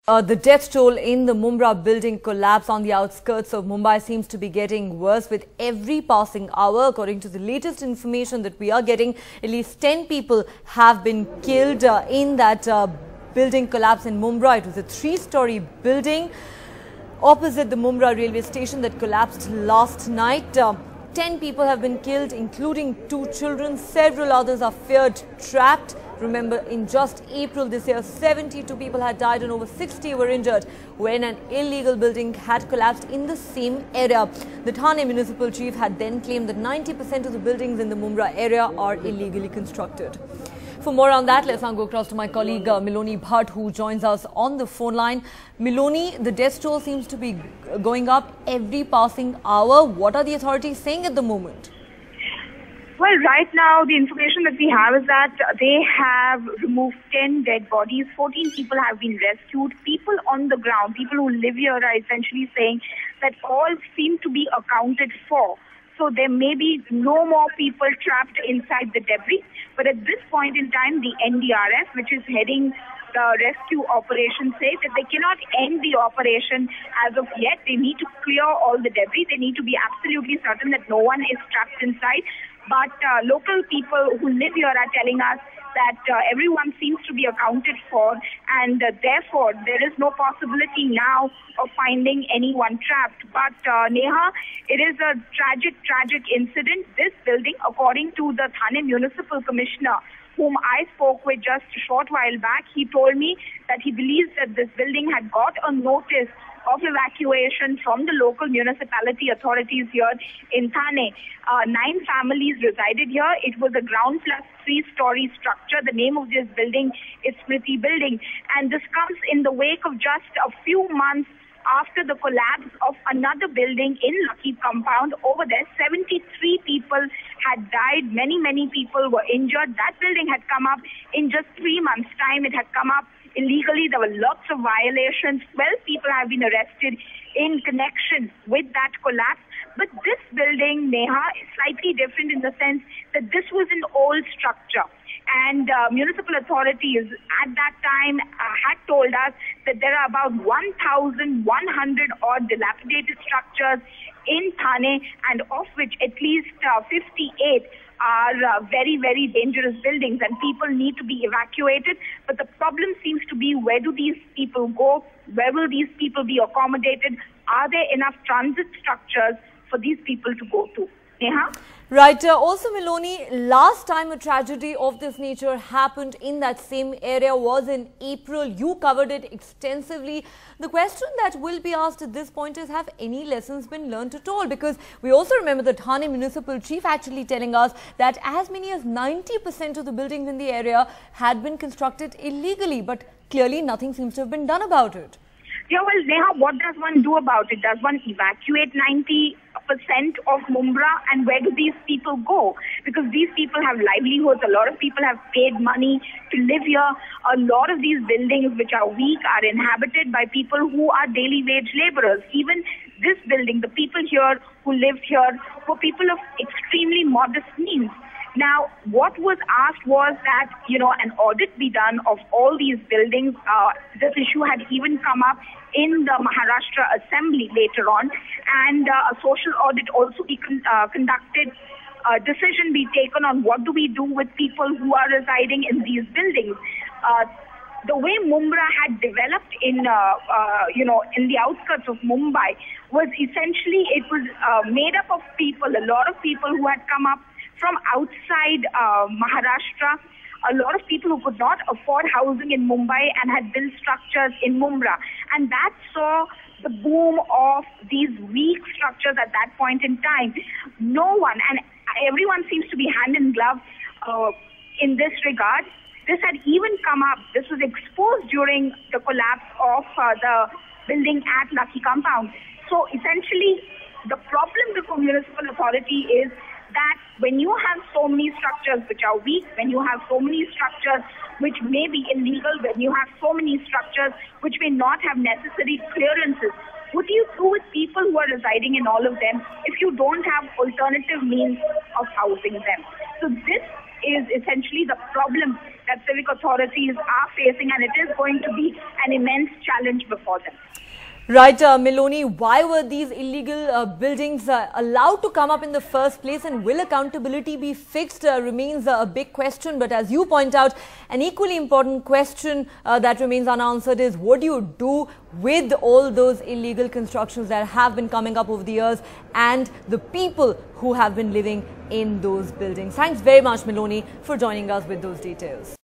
The death toll in the Mumbra building collapse on the outskirts of Mumbai seems to be getting worse with every passing hour. According to the latest information that we are getting, at least 10 people have been killed in that building collapse in Mumbra. It was a 3-story building opposite the Mumbra railway station that collapsed last night. 10 people have been killed, including 2 children. Several others are feared trapped. Remember, in just April this year, 72 people had died and over 60 were injured when an illegal building had collapsed in the same area. The Thane municipal chief had then claimed that 90% of the buildings in the Mumbra area are illegally constructed. For more on that, let's now go across to my colleague Miloni Bhatt, who joins us on the phone line. Miloni, the death toll seems to be going up every passing hour. What are the authorities saying at the moment? Well, right now, the information that we have is that they have removed 10 dead bodies. 14 people have been rescued. People on the ground, people who live here are essentially saying that all seem to be accounted for. So there may be no more people trapped inside the debris. But at this point in time, the NDRF, which is heading the rescue operation, says that they cannot end the operation as of yet. They need to clear all the debris. They need to be absolutely certain that no one is trapped inside. But local people who live here are telling us that everyone seems to be accounted for, and therefore there is no possibility now of finding anyone trapped. But Neha, it is a tragic incident. This building, according to the Thane Municipal Commissioner, whom I spoke with just a short while back, he told me that he believes that this building had got a notice of evacuation from the local municipality authorities here in Thane. 9 families resided here. It was a ground plus 3-story structure. The name of this building is Smriti Building. And this comes in the wake of just a few months after the collapse of another building in Lucky Compound. Over there, 73 people had died. Many people were injured. That building had come up in just 3 months' time. It had come up illegally. There were lots of violations. 12 people have been arrested in connection with that collapse. But this building, Neha, is slightly different in the sense that this was an old structure. And municipal authorities at that time had told us that there are about 1,100 odd dilapidated structures in Thane, and of which at least 58 are very dangerous buildings, and people need to be evacuated. But the problem seems to be, where do these people go? Where will these people be accommodated? Are there enough transit structures for these people to go to? Neha? Right. Also, Miloni, last time a tragedy of this nature happened in that same area was in April. You covered it extensively. The question that will be asked at this point is, have any lessons been learned at all? Because we also remember the Thane municipal chief actually telling us that as many as 90% of the buildings in the area had been constructed illegally, but clearly nothing seems to have been done about it. Yeah, well, Neha, what does one do about it? Does one evacuate 90% of Mumbra, and where do these people go? Because these people have livelihoods. A lot of people have paid money to live here. A lot of these buildings, which are weak, are inhabited by people who are daily wage laborers. Even this building, the people here who lived here were people of extremely modest means. Now, what was asked was that, an audit be done of all these buildings. This issue had even come up in the Maharashtra Assembly later on, and a social audit also be conducted. A decision be taken on what do we do with people who are residing in these buildings. The way Mumbra had developed in the outskirts of Mumbai was essentially, it was made up of people, a lot of people who had come up from outside Maharashtra, a lot of people who could not afford housing in Mumbai and had built structures in Mumbra. And that saw the boom of these weak structures at that point in time. No one, and everyone seems to be hand in glove in this regard. This had even come up, this was exposed during the collapse of the building at Lucky Compound. So essentially, the problem before municipal authority is that when you have so many structures which are weak, when you have so many structures which may be illegal, when you have so many structures which may not have necessary clearances, what do you do with people who are residing in all of them if you don't have alternative means of housing them? So this is essentially the problem that civic authorities are facing, and it is going to be an immense challenge before them. Right, Miloni, why were these illegal buildings allowed to come up in the first place, and will accountability be fixed remains a big question. But as you point out, an equally important question that remains unanswered is what do you do with all those illegal constructions that have been coming up over the years and the people who have been living in those buildings. Thanks very much, Miloni, for joining us with those details.